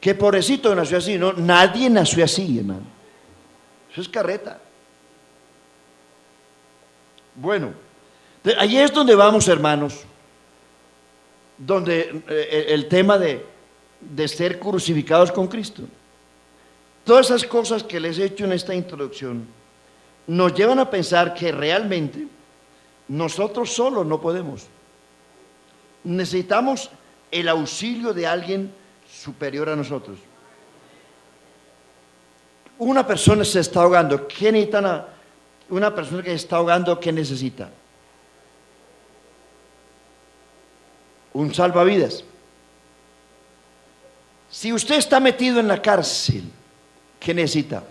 Que pobrecito nació así, no, nadie nació así, hermano. Eso es carreta. Bueno, ahí es donde vamos, hermanos, donde el tema de ser crucificados con Cristo. Todas esas cosas que les he hecho en esta introducción nos llevan a pensar que realmente nosotros solos no podemos. Necesitamos el auxilio de alguien superior a nosotros. Una persona se está ahogando. ¿Qué necesita una persona que se está ahogando? ¿Qué necesita? Un salvavidas. Si usted está metido en la cárcel, ¿qué necesita?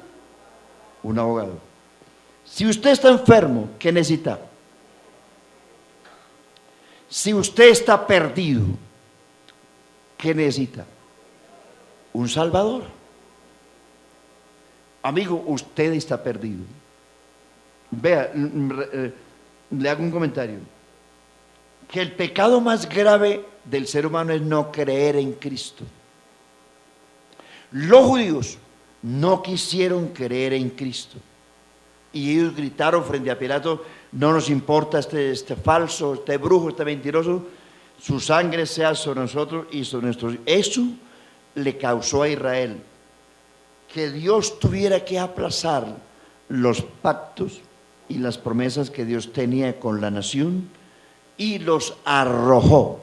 Un abogado. Si usted está enfermo, ¿qué necesita? Si usted está perdido, ¿qué necesita? Un salvador. amigo, usted está perdido. Vea, le hago un comentario. Que el pecado más grave del ser humano es no creer en Cristo. Los judíos no quisieron creer en Cristo. Y ellos gritaron frente a Pilato: no nos importa este falso, este brujo, este mentiroso, su sangre sea sobre nosotros y sobre nuestros. Eso le causó a Israel que Dios tuviera que aplazar los pactos y las promesas que Dios tenía con la nación, y los arrojó.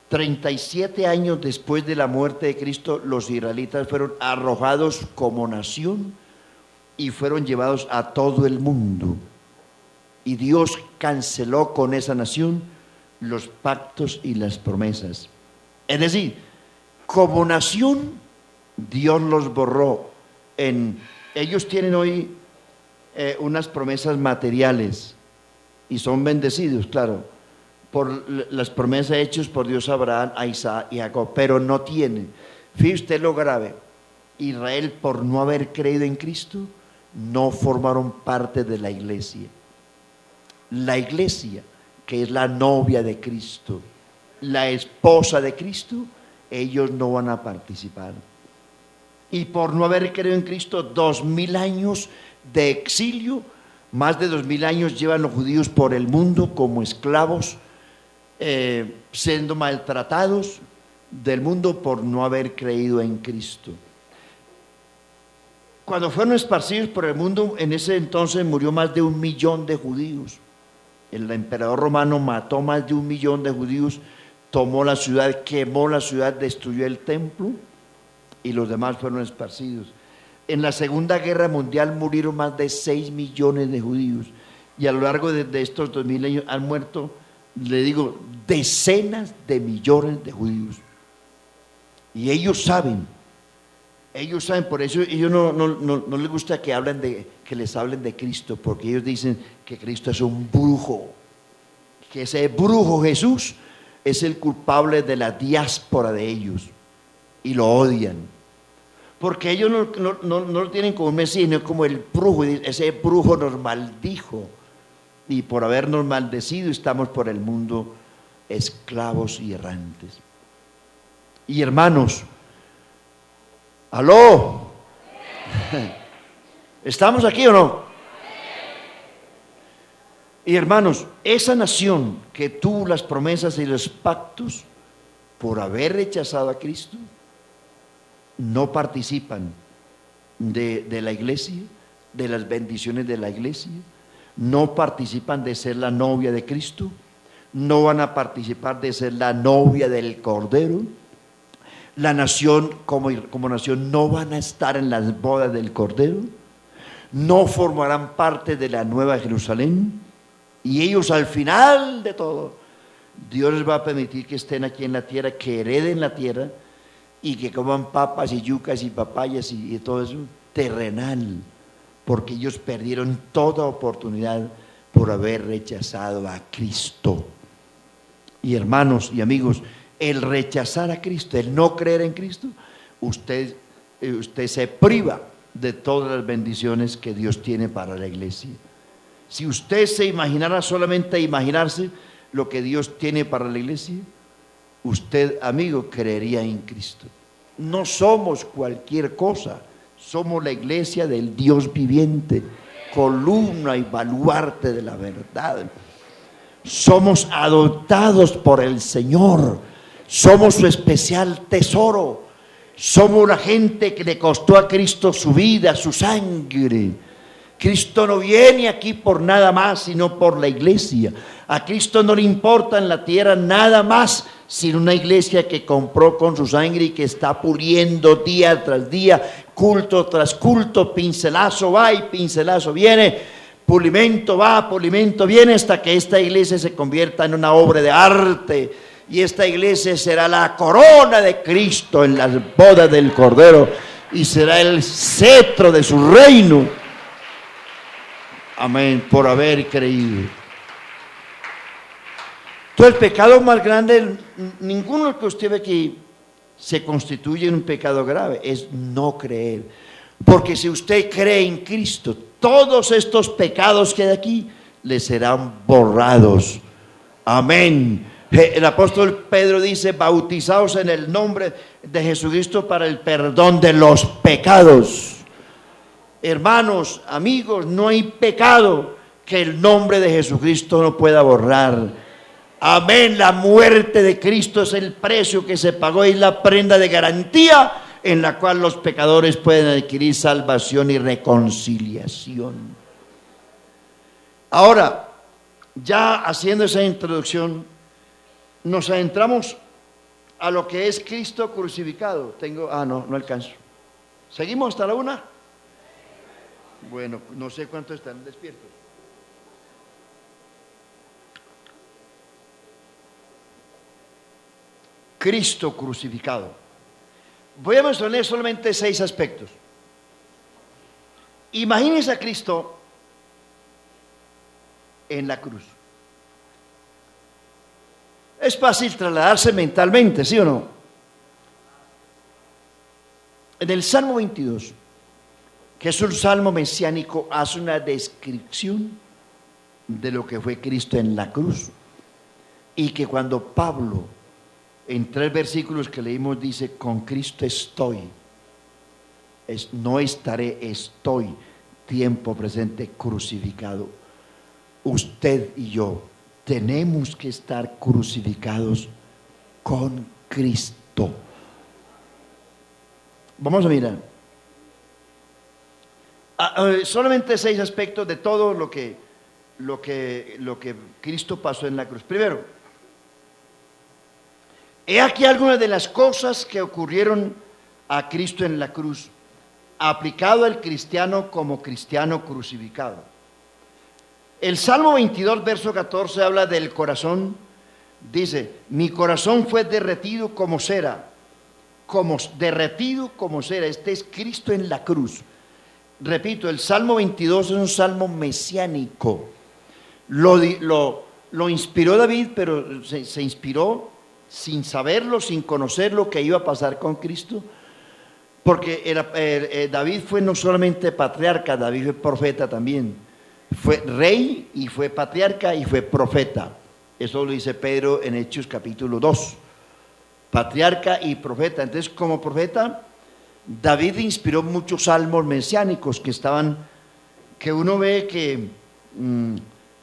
37 años después de la muerte de Cristo, los israelitas fueron arrojados como nación y fueron llevados a todo el mundo. Y Dios canceló con esa nación los pactos y las promesas. Es decir, como nación, Dios los borró. Ellos tienen hoy unas promesas materiales y son bendecidos, claro, por las promesas hechas por Dios a Abraham, a Isaac y a Jacob, pero no tiene. Fíjese usted lo grave: Israel, por no haber creído en Cristo, no formaron parte de la iglesia. La iglesia, que es la novia de Cristo, la esposa de Cristo, ellos no van a participar. Y por no haber creído en Cristo, 2000 años de exilio, más de 2000 años llevan los judíos por el mundo como esclavos, siendo maltratados del mundo por no haber creído en Cristo. Cuando fueron esparcidos por el mundo, en ese entonces murió más de 1 millón de judíos. El emperador romano mató más de 1 millón de judíos, tomó la ciudad, quemó la ciudad, destruyó el templo y los demás fueron esparcidos. En la Segunda Guerra Mundial murieron más de 6 millones de judíos, y a lo largo de estos 2000 años han muerto, le digo, decenas de millones de judíos. Y ellos saben, por eso ellos no les gusta que les hablen de Cristo, porque ellos dicen que Cristo es un brujo, que ese brujo Jesús es el culpable de la diáspora de ellos, y lo odian, porque ellos no lo tienen como un Mesías, sino como el brujo. Ese brujo nos maldijo, y por habernos maldecido estamos por el mundo esclavos y errantes. Y hermanos, ¿aló? ¿Estamos aquí o no? Y hermanos, esa nación que tuvo las promesas y los pactos, por haber rechazado a Cristo, no participan de la iglesia, de las bendiciones de la iglesia, no participan de ser la novia de Cristo, no van a participar de ser la novia del Cordero. La nación como nación no van a estar en las bodas del Cordero, no formarán parte de la Nueva Jerusalén, y ellos al final de todo, Dios les va a permitir que estén aquí en la tierra, que hereden la tierra y que coman papas y yucas y papayas y todo eso terrenal, porque ellos perdieron toda oportunidad por haber rechazado a Cristo. Y hermanos y amigos, el rechazar a Cristo, el no creer en Cristo, usted se priva de todas las bendiciones que Dios tiene para la iglesia. Si usted se imaginara, solamente imaginarse lo que Dios tiene para la iglesia, usted, amigo, creería en Cristo. No somos cualquier cosa, somos la iglesia del Dios viviente, columna y baluarte de la verdad. Somos adoptados por el Señor, somos su especial tesoro, somos la gente que le costó a Cristo su vida, su sangre. Cristo no viene aquí por nada más, sino por la iglesia. A Cristo no le importa en la tierra nada más, sino una iglesia que compró con su sangre y que está puliendo día tras día, culto tras culto, pincelazo va y pincelazo viene, pulimento va, pulimento viene, hasta que esta iglesia se convierta en una obra de arte. Y esta iglesia será la corona de Cristo en las bodas del Cordero, y será el cetro de su reino. Amén, por haber creído. Todo el pecado más grande, ninguno que usted ve aquí se constituye en un pecado grave, es no creer. Porque si usted cree en Cristo, todos estos pecados que hay aquí le serán borrados. Amén. El apóstol Pedro dice: bautizaos en el nombre de Jesucristo para el perdón de los pecados. Hermanos, amigos, no hay pecado que el nombre de Jesucristo no pueda borrar. Amén. La muerte de Cristo es el precio que se pagó y la prenda de garantía en la cual los pecadores pueden adquirir salvación y reconciliación. Ahora, ya haciendo esa introducción, nos adentramos a lo que es Cristo crucificado. No alcanzo. ¿Seguimos hasta la 1? Bueno, no sé cuántos están despiertos. Cristo crucificado. Voy a mencionar solamente 6 aspectos. Imagínense a Cristo en la cruz. Es fácil trasladarse mentalmente, ¿sí o no? En el Salmo 22, que es un salmo mesiánico, hace una descripción de lo que fue Cristo en la cruz. Y que cuando Pablo, en 3 versículos que leímos, dice: con Cristo estoy, no estaré, estoy, tiempo presente, crucificado. Usted y yo tenemos que estar crucificados con Cristo. Vamos a mirar solamente 6 aspectos de todo lo que Cristo pasó en la cruz. Primero, he aquí algunas de las cosas que ocurrieron a Cristo en la cruz, aplicado al cristiano como cristiano crucificado. El Salmo 22, verso 14, habla del corazón. Dice: mi corazón fue derretido como cera, derretido como cera. Este es Cristo en la cruz. Repito, el Salmo 22 es un salmo mesiánico. Lo inspiró David, pero se inspiró sin saberlo, sin conocer lo que iba a pasar con Cristo. Porque David fue no solamente patriarca, David fue profeta también. Fue rey y fue patriarca y fue profeta. Eso lo dice Pedro en Hechos capítulo 2. Patriarca y profeta. Entonces, como profeta, David inspiró muchos salmos mesiánicos que uno ve que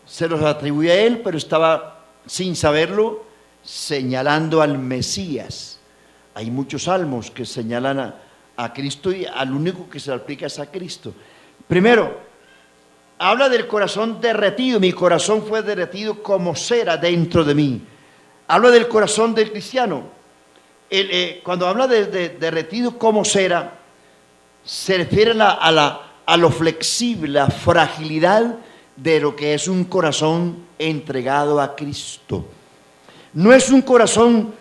se los atribuye a él, pero estaba, sin saberlo, señalando al Mesías. Hay muchos salmos que señalan a Cristo, y al único que se le aplica es a Cristo. Primero, habla del corazón derretido. Mi corazón fue derretido como cera dentro de mí. Habla del corazón del cristiano. Cuando habla de derretido como cera, se refiere a lo flexible, la fragilidad de lo que es un corazón entregado a Cristo. No es un corazón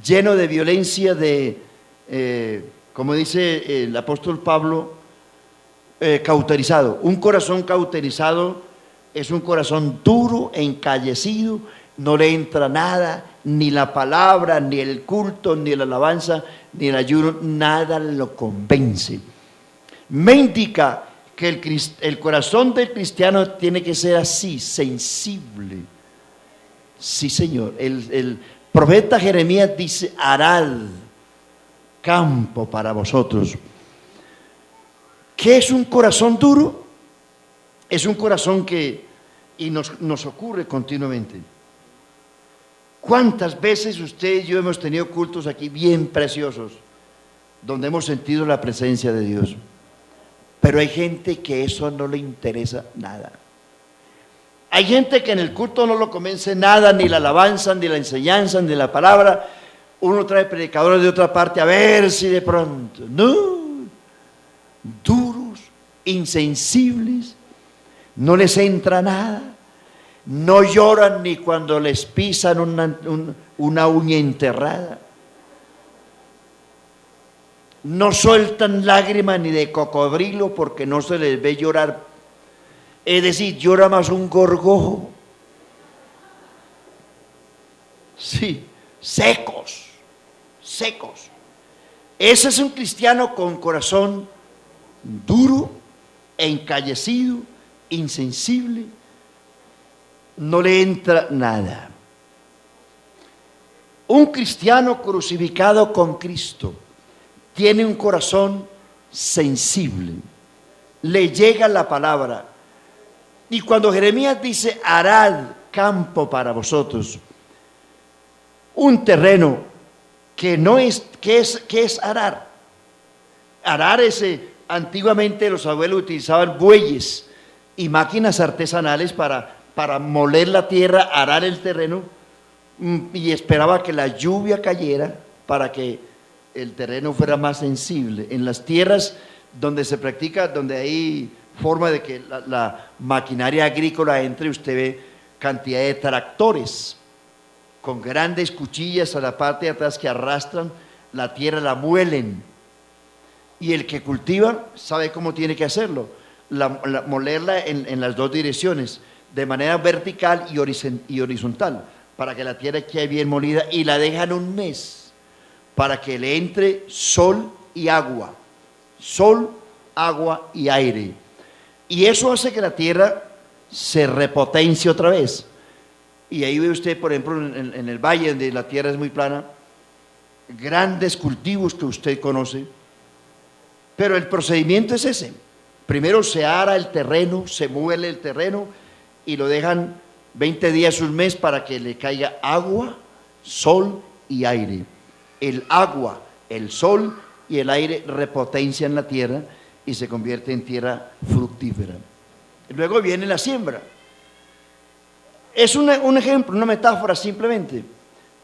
lleno de violencia, como dice el apóstol Pablo, cauterizado. Un corazón cauterizado es un corazón duro, encallecido, no le entra nada, ni la palabra, ni el culto, ni la alabanza, ni el ayuno, nada lo convence. Me indica que el corazón del cristiano tiene que ser así, sensible. Sí, Señor. El profeta Jeremías dice: arad campo para vosotros. ¿Qué es un corazón duro? Es un corazón y nos ocurre continuamente. ¿Cuántas veces usted y yo hemos tenido cultos aquí bien preciosos, donde hemos sentido la presencia de Dios? Pero hay gente que eso no le interesa nada. Hay gente que en el culto no lo convence nada, ni la alabanza, ni la enseñanza, ni la palabra. Uno trae predicadores de otra parte a ver si de pronto. No, duros, insensibles, no les entra nada. No lloran ni cuando les pisan una uña enterrada. No sueltan lágrimas ni de cocodrilo porque no se les ve llorar. Es decir, llora más un gorgojo. Sí, secos. Ese es un cristiano con corazón duro, encallecido, insensible, no le entra nada. Un cristiano crucificado con Cristo tiene un corazón sensible, le llega la palabra. Y cuando Jeremías dice, arad campo para vosotros, un terreno que no es, ¿qué es arar? Arar es, antiguamente los abuelos utilizaban bueyes y máquinas artesanales para moler la tierra, arar el terreno, y esperaba que la lluvia cayera para que el terreno fuera más sensible. En las tierras donde se practica, donde hay forma de que la maquinaria agrícola entre, usted ve cantidad de tractores con grandes cuchillas a la parte de atrás que arrastran la tierra, la muelen. Y el que cultiva sabe cómo tiene que hacerlo, molerla en las dos direcciones, de manera vertical y horizontal, para que la tierra quede bien molida, y la dejan un mes para que le entre sol y agua, sol, agua y aire. Y eso hace que la tierra se repotencie otra vez. Y ahí ve usted, por ejemplo, en el valle donde la tierra es muy plana, grandes cultivos que usted conoce. Pero el procedimiento es ese. Primero se ara el terreno, se muele el terreno y lo dejan 20 días, un mes, para que le caiga agua, sol y aire. El agua, el sol y el aire repotencian la tierra y se convierte en tierra fructífera. Luego viene la siembra. Es un ejemplo, una metáfora simplemente.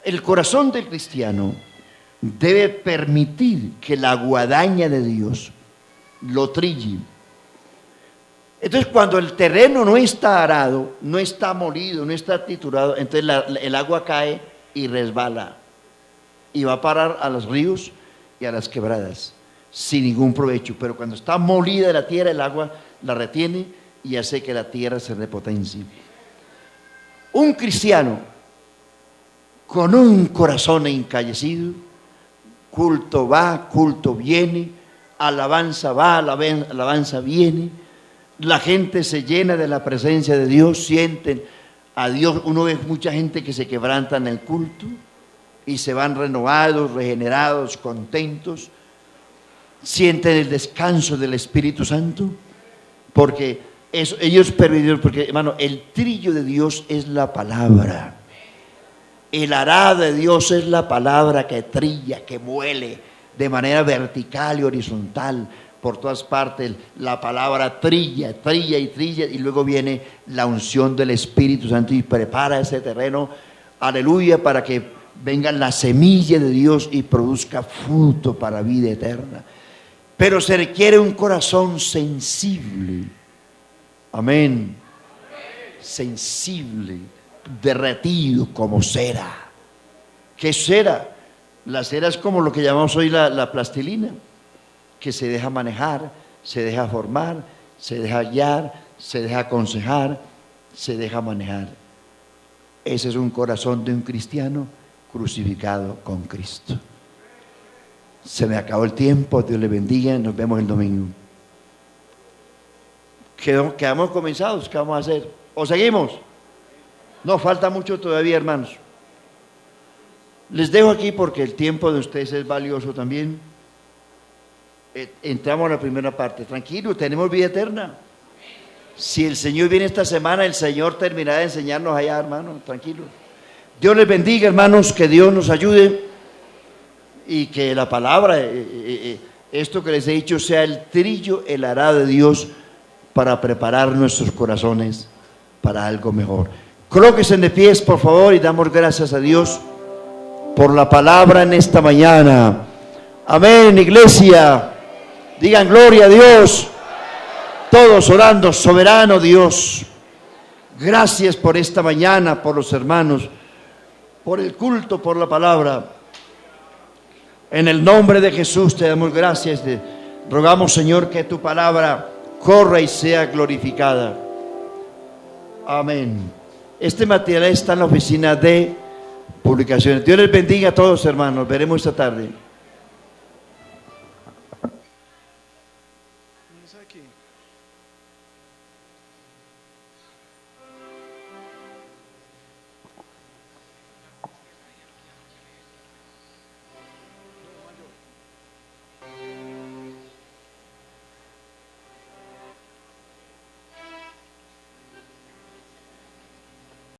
El corazón del cristiano debe permitir que la guadaña de Dios lo trille. Entonces, cuando el terreno no está arado, no está molido, no está triturado, entonces el agua cae y resbala y va a parar a los ríos y a las quebradas sin ningún provecho. Pero cuando está molida la tierra, el agua la retiene y hace que la tierra se repotencie. Un cristiano con un corazón encallecido, culto va, culto viene, alabanza va, alabanza viene, la gente se llena de la presencia de Dios, sienten a Dios. Uno ve mucha gente que se quebranta en el culto y se van renovados, regenerados, contentos, sienten el descanso del Espíritu Santo, porque ellos perdieron, porque hermano, el trillo de Dios es la palabra. El arado de Dios es la palabra que trilla, que muele de manera vertical y horizontal por todas partes. La palabra trilla, trilla y trilla, y luego viene la unción del Espíritu Santo y prepara ese terreno, aleluya, para que venga la semilla de Dios y produzca fruto para vida eterna. Pero se requiere un corazón sensible. Amén. Sensible, derretido como cera. ¿Qué es cera? La cera es como lo que llamamos hoy la plastilina, que se deja manejar, se deja formar, se deja guiar, se deja aconsejar, se deja manejar. Ese es un corazón de un cristiano crucificado con Cristo. Se me acabó el tiempo, Dios le bendiga, nos vemos el domingo. Quedamos comenzados, ¿qué vamos a hacer? ¿O seguimos? No, falta mucho todavía, hermanos. Les dejo aquí porque el tiempo de ustedes es valioso también. Entramos a la primera parte. Tranquilo, tenemos vida eterna. Si el Señor viene esta semana, el Señor terminará de enseñarnos allá, hermanos. Tranquilo. Dios les bendiga, hermanos, que Dios nos ayude y que la palabra, esto que les he dicho, sea el trillo, el arado de Dios para preparar nuestros corazones para algo mejor. Colóquense de pies, por favor, y damos gracias a Dios por la palabra en esta mañana. Amén, iglesia. Digan gloria a Dios. Todos orando, soberano Dios. Gracias por esta mañana, por los hermanos, por el culto, por la palabra. En el nombre de Jesús te damos gracias. Rogamos, Señor, que tu palabra corra y sea glorificada. Amén. Este material está en la oficina de publicaciones. Dios les bendiga a todos, hermanos. Veremos esta tarde.